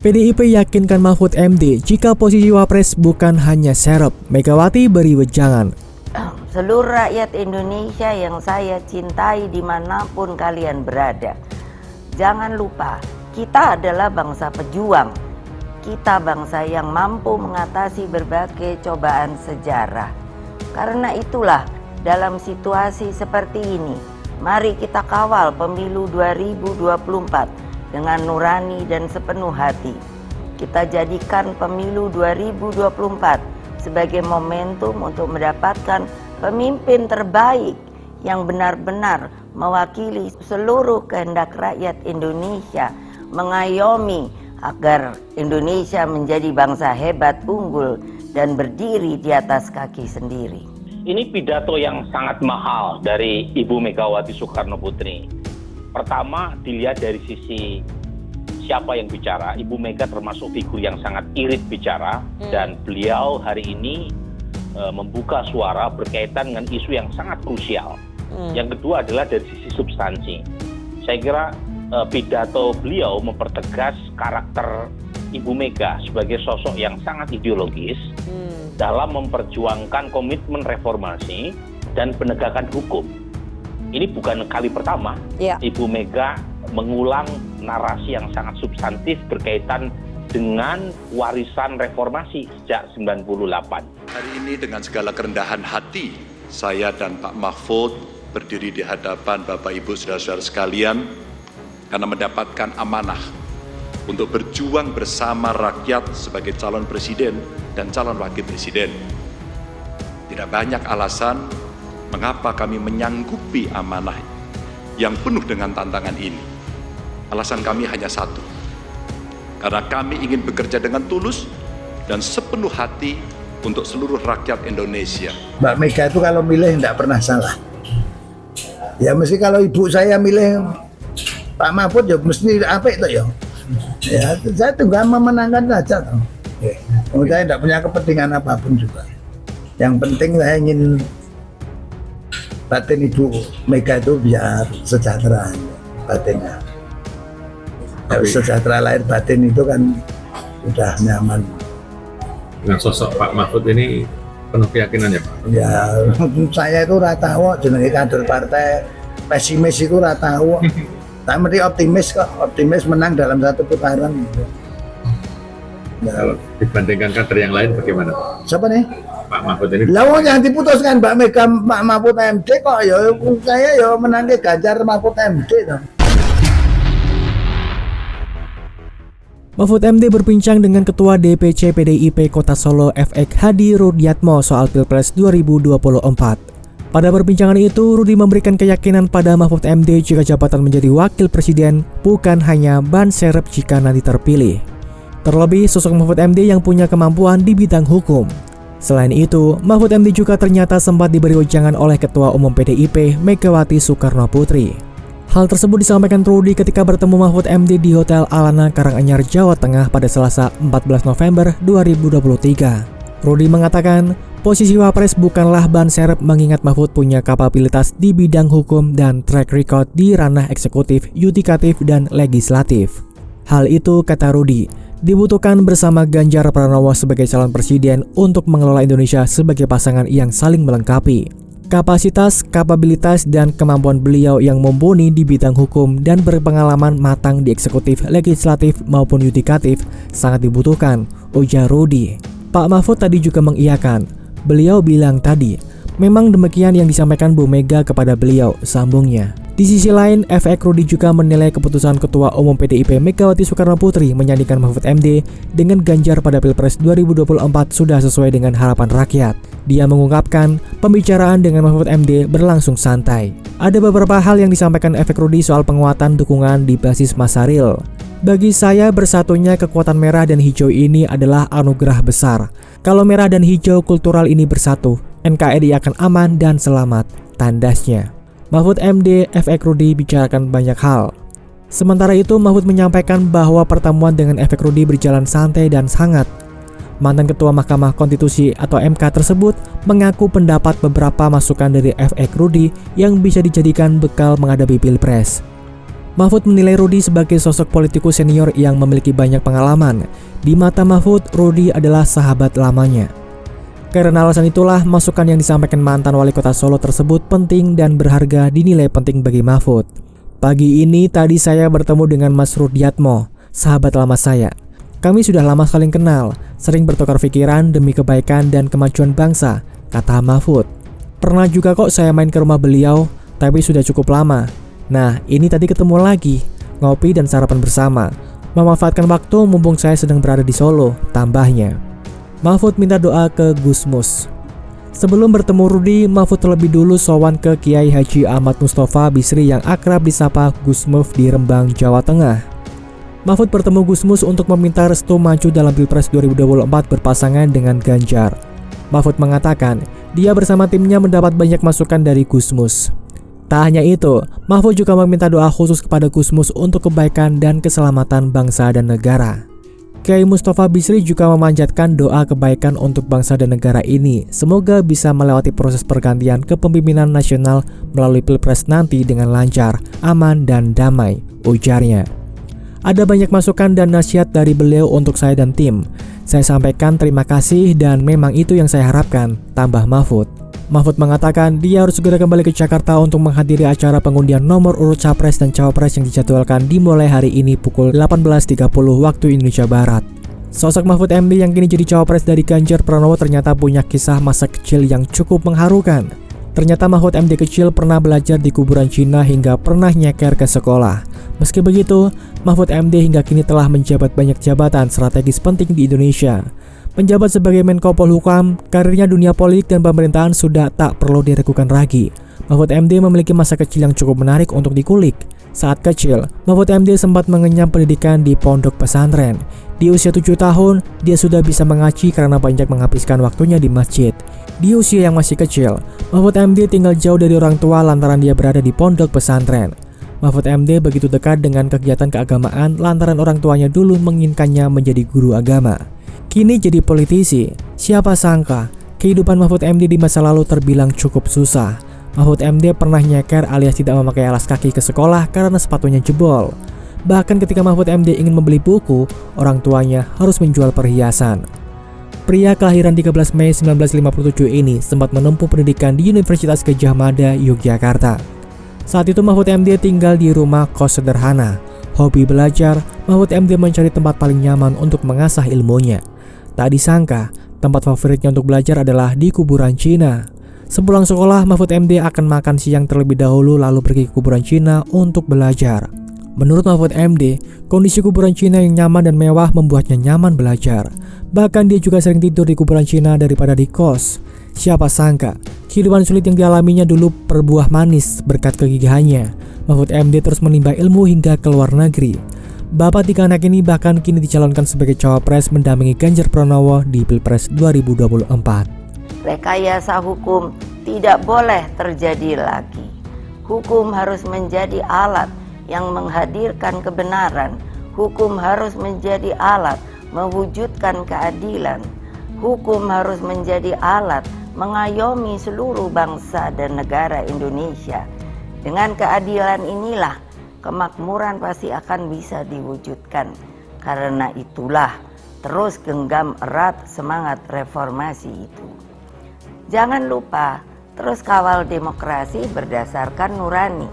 PDIP yakinkan Mahfud MD jika posisi Wapres bukan hanya serep. Megawati beri wejangan. Seluruh rakyat Indonesia yang saya cintai dimanapun kalian berada, jangan lupa kita adalah bangsa pejuang. Kita bangsa yang mampu mengatasi berbagai cobaan sejarah. Karena itulah dalam situasi seperti ini, mari kita kawal pemilu 2024 dengan nurani dan sepenuh hati. Kita jadikan pemilu 2024 sebagai momentum untuk mendapatkan pemimpin terbaik yang benar-benar mewakili seluruh kehendak rakyat Indonesia, mengayomi agar Indonesia menjadi bangsa hebat, unggul, dan berdiri di atas kaki sendiri. Ini pidato yang sangat mahal dari Ibu Megawati Soekarno Putri. Pertama, dilihat dari sisi siapa yang bicara. Ibu Mega termasuk figur yang sangat irit bicara, dan beliau hari ini membuka suara berkaitan dengan isu yang sangat krusial. Yang kedua adalah dari sisi substansi. Saya kira pidato beliau mempertegas karakter Ibu Mega sebagai sosok yang sangat ideologis dalam memperjuangkan komitmen reformasi dan penegakan hukum. Ini bukan kali pertama Ibu Mega mengulang narasi yang sangat substantif berkaitan dengan warisan reformasi sejak 98. Hari ini dengan segala kerendahan hati, saya dan Pak Mahfud berdiri di hadapan Bapak Ibu saudara-saudara sekalian karena mendapatkan amanah untuk berjuang bersama rakyat sebagai calon presiden dan calon wakil presiden. Tidak banyak alasan mengapa kami menyanggupi amanah yang penuh dengan tantangan ini. Alasan kami hanya satu, karena kami ingin bekerja dengan tulus dan sepenuh hati untuk seluruh rakyat Indonesia. Mbak Mega itu kalau milih tidak pernah salah. Ya mesti kalau ibu saya milih Pak Mahfud ya mesti apa itu ya. Ya saya tinggal memenangkan saja. Saya tidak punya kepentingan apapun juga. Yang penting saya ingin batin Ibu Mega itu biar sejahtera batinnya. Harus sejahtera lahir batin itu kan sudah nyaman. Dengan sosok Pak Mahfud ini penuh keyakinan ya Pak? Ya saya itu ratawa jenenge kader partai, pesimis itu ratawa. Saya mesti optimis kok, optimis menang dalam satu putaran. Ya. Kalau dibandingkan kader yang lain bagaimana Pak? Siapa nih? Pak Mahfud ini. Lawan yang diputuskan Mbak Mega, Pak Mahfud MD kok ya saya ya menangke Ganjar Mahfud MD toh. Mahfud MD berbincang dengan Ketua DPC PDIP Kota Solo FX Hadi Rudiatmo soal Pilpres 2024. Pada perbincangan itu, Rudi memberikan keyakinan pada Mahfud MD jika jabatan menjadi wakil presiden bukan hanya ban serep jika nanti terpilih. Terlebih sosok Mahfud MD yang punya kemampuan di bidang hukum. Selain itu, Mahfud MD juga ternyata sempat diberi wejangan oleh Ketua Umum PDIP Megawati Soekarno Putri. Hal tersebut disampaikan Rudi ketika bertemu Mahfud MD di Hotel Alana Karanganyar, Jawa Tengah pada Selasa 14 November 2023. Rudi mengatakan, posisi Wapres bukanlah ban serep mengingat Mahfud punya kapabilitas di bidang hukum dan track record di ranah eksekutif, yudikatif, dan legislatif. Hal itu, kata Rudi, dibutuhkan bersama Ganjar Pranowo sebagai calon presiden untuk mengelola Indonesia sebagai pasangan yang saling melengkapi. Kapasitas, kapabilitas, dan kemampuan beliau yang mumpuni di bidang hukum dan berpengalaman matang di eksekutif, legislatif, maupun yudikatif sangat dibutuhkan, ujar Rudi. Pak Mahfud tadi juga mengiyakan. Beliau bilang tadi, memang demikian yang disampaikan Bu Mega kepada beliau, sambungnya. Di sisi lain, FX Rudi juga menilai keputusan Ketua Umum PDIP Megawati Soekarno Putri menyandingkan Mahfud MD dengan Ganjar pada Pilpres 2024 sudah sesuai dengan harapan rakyat. Dia mengungkapkan pembicaraan dengan Mahfud MD berlangsung santai. Ada beberapa hal yang disampaikan FX Rudi soal penguatan dukungan di basis massa real. Bagi saya bersatunya kekuatan merah dan hijau ini adalah anugerah besar. Kalau merah dan hijau kultural ini bersatu, NKRI akan aman dan selamat, tandasnya. Mahfud MD, FX Rudi bicarakan banyak hal. Sementara itu, Mahfud menyampaikan bahwa pertemuan dengan FX Rudi berjalan santai dan hangat. Mantan Ketua Mahkamah Konstitusi atau MK tersebut mengaku pendapat beberapa masukan dari FX Rudi yang bisa dijadikan bekal menghadapi Pilpres. Mahfud menilai Rudi sebagai sosok politikus senior yang memiliki banyak pengalaman. Di mata Mahfud, Rudi adalah sahabat lamanya. Karena alasan itulah, masukan yang disampaikan mantan wali kota Solo tersebut penting dan berharga dinilai penting bagi Mahfud. Pagi ini tadi saya bertemu dengan Mas Rudiatmo, sahabat lama saya. Kami sudah lama saling kenal, sering bertukar pikiran demi kebaikan dan kemajuan bangsa, kata Mahfud. Pernah juga kok saya main ke rumah beliau, tapi sudah cukup lama. Nah, ini tadi ketemu lagi, ngopi dan sarapan bersama. Memanfaatkan waktu mumpung saya sedang berada di Solo, tambahnya. Mahfud minta doa ke Gusmus. Sebelum bertemu Rudi, Mahfud terlebih dulu sowan ke Kiai Haji Ahmad Mustafa Bisri yang akrab disapa Gusmuf di Rembang, Jawa Tengah. Mahfud bertemu Gusmus untuk meminta restu maju dalam Pilpres 2024 berpasangan dengan Ganjar. Mahfud mengatakan, dia bersama timnya mendapat banyak masukan dari Gusmus. Tak hanya itu, Mahfud juga meminta doa khusus kepada Gusmus untuk kebaikan dan keselamatan bangsa dan negara. Kiai Mustafa Bisri juga memanjatkan doa kebaikan untuk bangsa dan negara ini. Semoga bisa melewati proses pergantian kepemimpinan nasional melalui Pilpres nanti dengan lancar, aman, dan damai, ujarnya. Ada banyak masukan dan nasihat dari beliau untuk saya dan tim. Saya sampaikan terima kasih dan memang itu yang saya harapkan, tambah Mahfud. Mahfud mengatakan dia harus segera kembali ke Jakarta untuk menghadiri acara pengundian nomor urut Capres dan Cawapres yang dijadwalkan dimulai hari ini pukul 18.30 waktu Indonesia Barat. Sosok Mahfud MD yang kini jadi Cawapres dari Ganjar Pranowo ternyata punya kisah masa kecil yang cukup mengharukan. Ternyata Mahfud MD kecil pernah belajar di kuburan Cina hingga pernah nyeker ke sekolah. Meski begitu, Mahfud MD hingga kini telah menjabat banyak jabatan strategis penting di Indonesia. Penjabat sebagai Menko Polhukam, karirnya dunia politik dan pemerintahan sudah tak perlu diragukan lagi. Mahfud MD memiliki masa kecil yang cukup menarik untuk dikulik. Saat kecil, Mahfud MD sempat mengenyam pendidikan di pondok pesantren. Di usia 7 tahun, dia sudah bisa mengaji karena banyak menghabiskan waktunya di masjid. Di usia yang masih kecil, Mahfud MD tinggal jauh dari orang tua lantaran dia berada di pondok pesantren. Mahfud MD begitu dekat dengan kegiatan keagamaan lantaran orang tuanya dulu menginginkannya menjadi guru agama. Kini jadi politisi, siapa sangka kehidupan Mahfud MD di masa lalu terbilang cukup susah. Mahfud MD pernah nyeker alias tidak memakai alas kaki ke sekolah karena sepatunya jebol. Bahkan ketika Mahfud MD ingin membeli buku, orang tuanya harus menjual perhiasan. Pria kelahiran 13 Mei 1957 ini sempat menempuh pendidikan di Universitas Gadjah Mada, Yogyakarta. Saat itu Mahfud MD tinggal di rumah kos sederhana. Hobi belajar, Mahfud MD mencari tempat paling nyaman untuk mengasah ilmunya. Tak disangka, tempat favoritnya untuk belajar adalah di kuburan Cina. Sepulang sekolah, Mahfud MD akan makan siang terlebih dahulu lalu pergi ke kuburan Cina untuk belajar. Menurut Mahfud MD, kondisi kuburan Cina yang nyaman dan mewah membuatnya nyaman belajar. Bahkan dia juga sering tidur di kuburan Cina daripada di kos. Siapa sangka, kehidupan sulit yang dialaminya dulu berbuah manis berkat kegigihannya. Mahfud MD terus menimba ilmu hingga ke luar negeri. Bapak tiga anak ini bahkan kini dicalonkan sebagai cawapres mendampingi Ganjar Pranowo di Pilpres 2024. Rekayasa hukum tidak boleh terjadi lagi. Hukum harus menjadi alat yang menghadirkan kebenaran. Hukum harus menjadi alat mewujudkan keadilan. Hukum harus menjadi alat mengayomi seluruh bangsa dan negara Indonesia. Dengan keadilan inilah kemakmuran pasti akan bisa diwujudkan. Karena itulah terus genggam erat semangat reformasi itu. Jangan lupa terus kawal demokrasi berdasarkan nurani.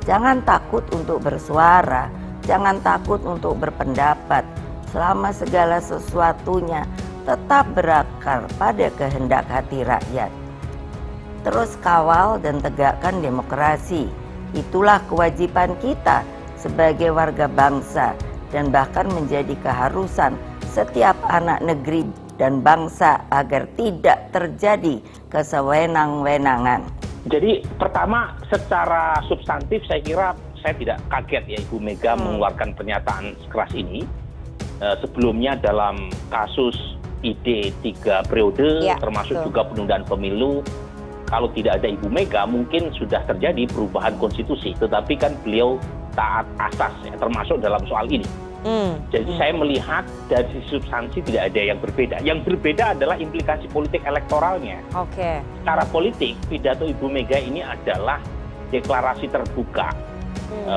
Jangan takut untuk bersuara, jangan takut untuk berpendapat selama segala sesuatunya tetap berakar pada kehendak hati rakyat. Terus kawal dan tegakkan demokrasi. Itulah kewajiban kita sebagai warga bangsa dan bahkan menjadi keharusan setiap anak negeri dan bangsa agar tidak terjadi kesewenang-wenangan. Jadi pertama secara substantif saya kira saya tidak kaget ya Ibu Mega mengeluarkan pernyataan sekeras ini. Sebelumnya dalam kasus ID 3 periode termasuk juga penundaan pemilu, kalau tidak ada Ibu Mega mungkin sudah terjadi perubahan konstitusi, tetapi kan beliau taat asas ya, termasuk dalam soal ini. Jadi saya melihat dari substansi tidak ada yang berbeda. Yang berbeda adalah implikasi politik elektoralnya. Secara politik pidato Ibu Mega ini adalah deklarasi terbuka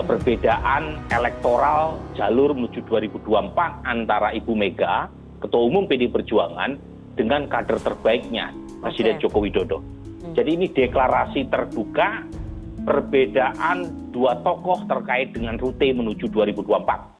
perbedaan elektoral jalur menuju 2024 antara Ibu Mega, Ketua Umum PD Perjuangan, dengan kader terbaiknya Presiden Joko Widodo. Jadi ini deklarasi terbuka perbedaan dua tokoh terkait dengan rute menuju 2024.